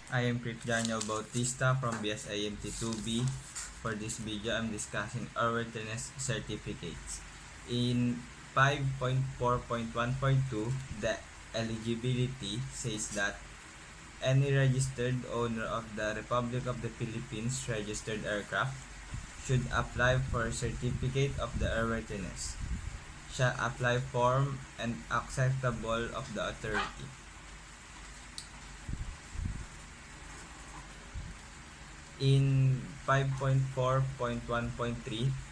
I am Daniel Bautista from BS AMT2B. For this video, I'm discussing airworthiness certificates. In 5.4.1.2, the eligibility says that any registered owner of the Republic of the Philippines registered aircraft should apply for certificate of the airworthiness, shall apply form and acceptable of the authority. In 5.4.1.3,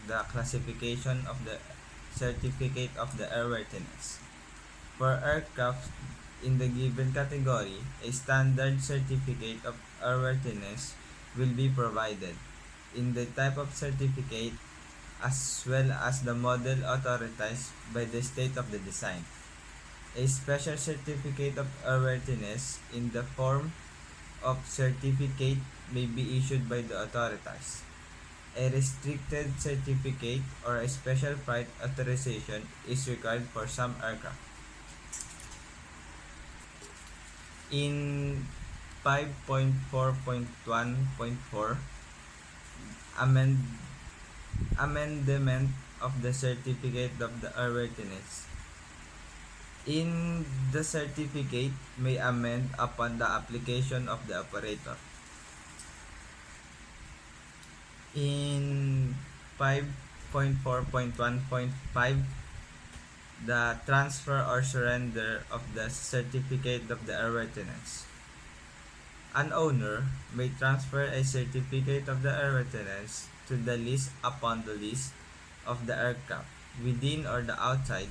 the classification of the certificate of the airworthiness. For aircraft in the given category, a standard certificate of airworthiness will be provided in the type of certificate as well as the model authorized by the state of the design. A special certificate of airworthiness in the form of certificate may be issued by the authorities. A restricted certificate or a special flight authorization is required for some aircraft. In 5.4.1.4, amendment of the certificate of the airworthiness. In the certificate may amend upon the application of the operator. In 5.4.1.5, the transfer or surrender of the certificate of the airworthiness. An owner may transfer a certificate of the airworthiness to the list upon the list of the aircraft within or the outside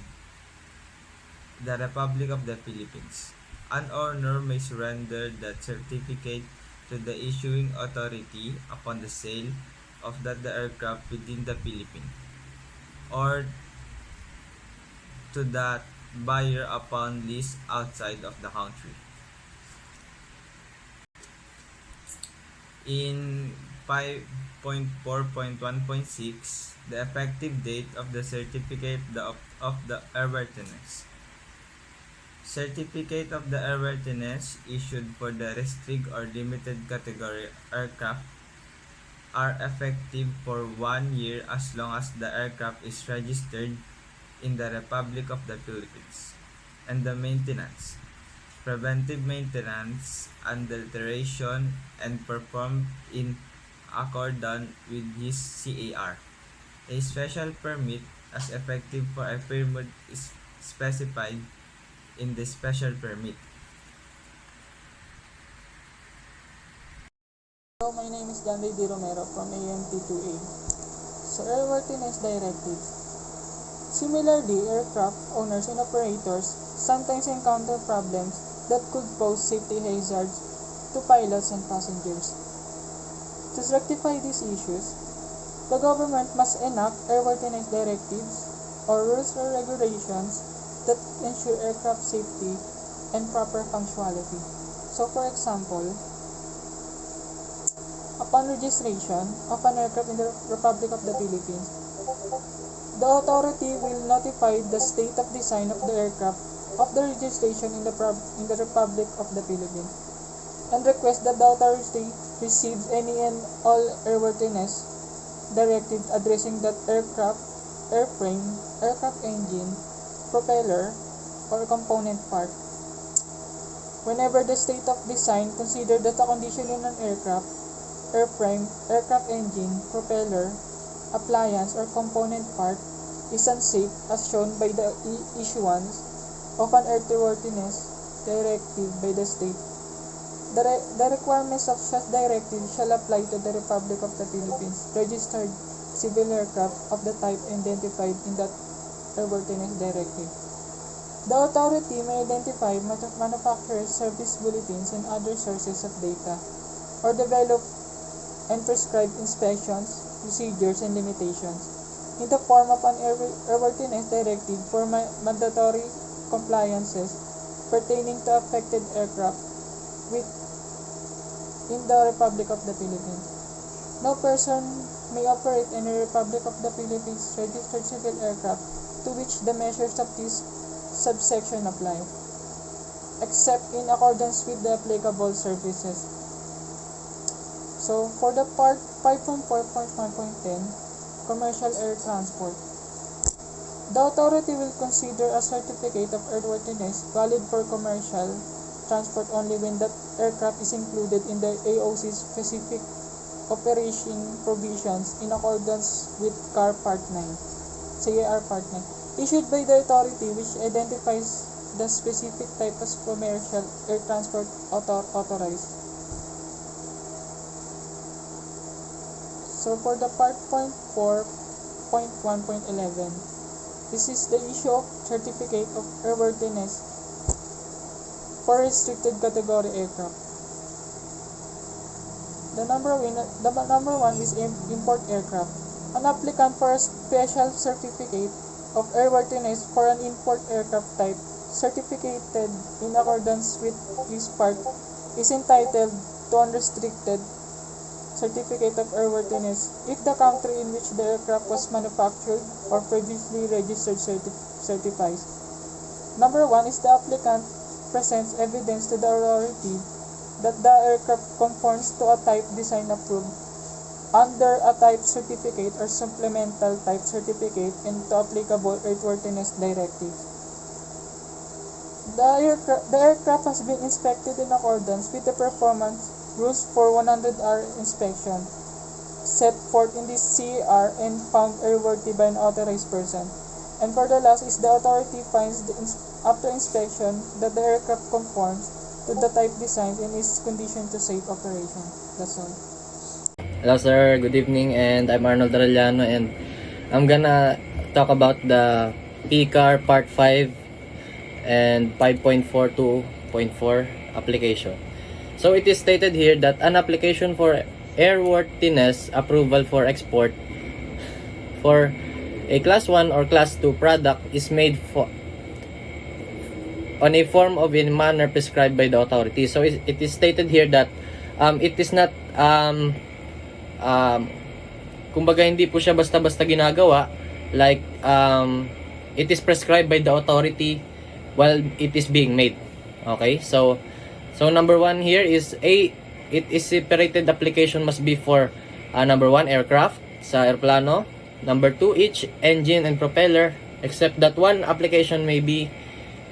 the Republic of the Philippines. An owner may surrender that certificate to the issuing authority upon the sale of the aircraft within the Philippines, or to that buyer upon lease outside of the country. In 5.4.1.6, the effective date of the certificate of the airworthiness. Certificate of the airworthiness issued for the restricted or limited category aircraft are effective for 1 year as long as the aircraft is registered in the Republic of the Philippines. And the maintenance, preventive maintenance, adulteration, and performed in accordance with his CAR. A special permit as effective for a period is specified in the special permit. Hello, my name is John D. Romero from AMT2A. So, Airworthiness Directives. Similarly, aircraft owners and operators sometimes encounter problems that could pose safety hazards to pilots and passengers. To rectify these issues, the government must enact airworthiness directives or rules or regulations that ensure aircraft safety and proper punctuality. So, for example, upon registration of an aircraft in the Republic of the Philippines, the authority will notify the state of design of the aircraft of the registration in the Republic of the Philippines and request that the authority receives any and all airworthiness directives addressing that aircraft, airframe, aircraft engine, propeller, or component part. Whenever the state of design consider that the condition in an aircraft, airframe, aircraft engine, propeller, appliance, or component part is unsafe as shown by the issuance of an airworthiness directive by the state. The requirements of such directive shall apply to the Republic of the Philippines registered civil aircraft of the type identified in that airworthiness directive. The authority may identify manufacturers' service bulletins and other sources of data, or develop and prescribe inspections, procedures, and limitations in the form of an airworthiness directive for mandatory compliances pertaining to affected aircraft in the Republic of the Philippines. No person may operate in the Republic of the Philippines registered civil aircraft to which the measures of this subsection apply, except in accordance with the applicable services So for the part 5.4.1.10, commercial air transport, the authority will consider a certificate of airworthiness valid for commercial transport only when that aircraft is included in the AOC's specific operation provisions in accordance with CAR Part 9, issued by the authority which identifies the specific type of commercial air transport authorized. So for the part 4.1.11, this is the issue of certificate of airworthiness for restricted category aircraft. The number one is import aircraft. An applicant for a special certificate of airworthiness for an import aircraft type certificated in accordance with this part is entitled to unrestricted certificate of airworthiness if the country in which the aircraft was manufactured or previously registered certifies. Number one is the applicant presents evidence to the authority that the aircraft conforms to a type design approved under a type certificate or supplemental type certificate and to applicable airworthiness directives. The aircraft has been inspected in accordance with the performance rules for 100-hour inspection set forth in this CER and found airworthy by an authorized person. And for the last is the authority finds after inspection that the aircraft conforms to the type design and is conditioned to safe operation. That's all. Hello sir, good evening, and I'm Arnold Arellano, and I'm gonna talk about the PCAR Part 5 and 5.42.4 application. So it is stated here that an application for airworthiness approval for export for a Class 1 or Class 2 product is made on a form of in manner prescribed by the authority. So it is stated here that it is not kumbaga hindi po siya basta-basta ginagawa, like it is prescribed by the authority while it is being made. Okay, so number one here is it is separated application must be for number one, aircraft sa aeroplano. Number two, each engine and propeller, except that one application may be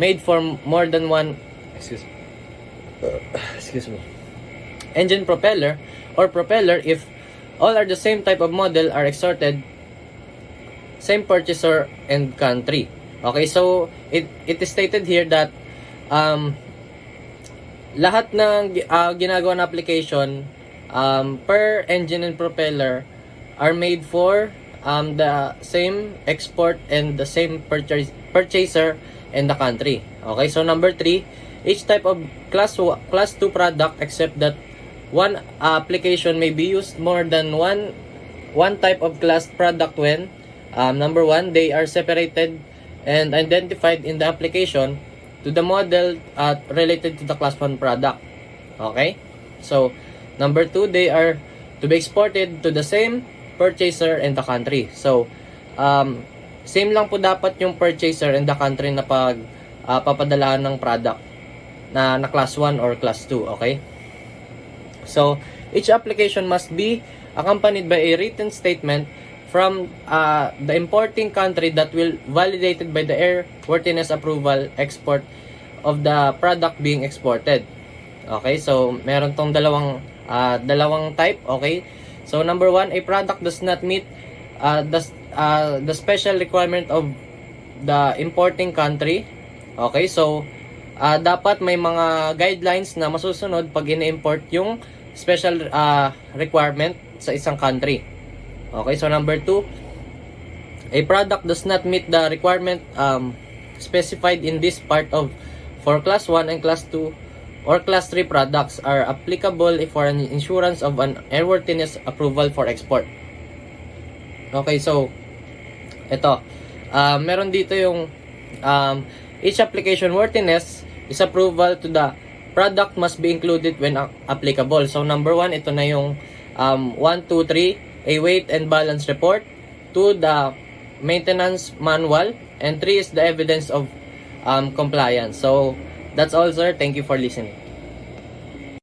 made for more than one excuse me engine, propeller, or propeller if all are the same type of model are exported, same purchaser and country. Okay, so it is stated here that lahat ng ginagawa na application per engine and propeller are made for the same export and the same purchaser and the country. Okay, so number 3, each type of class 2 product except that one application may be used more than one type of class product when number 1, they are separated and identified in the application to the model related to the class 1 product. Okay, so number 2, they are to be exported to the same purchaser and the country. So same lang po dapat yung purchaser and the country na papadalahan ng product na class 1 or class 2. Okay, so each application must be accompanied by a written statement from the importing country that will validated by the airworthiness approval export of the product being exported. Okay, so meron tong dalawang type. Okay, so number 1, a product does not meet the special requirement of the importing country. Okay, so dapat may mga guidelines na masusunod pag ini-import yung special requirement sa isang country. Okay, so number 2, a product does not meet the requirement specified in this part of for class 1 and class 2 or class 3 products are applicable for an insurance of an airworthiness approval for export. Okay, so ito, meron dito yung each application worthiness is approval to the product must be included when applicable. So number 1, ito na yung 1, 2, 3, a weight and balance report. 2, the maintenance manual. And 3 is the evidence of compliance. So that's all, sir. Thank you for listening.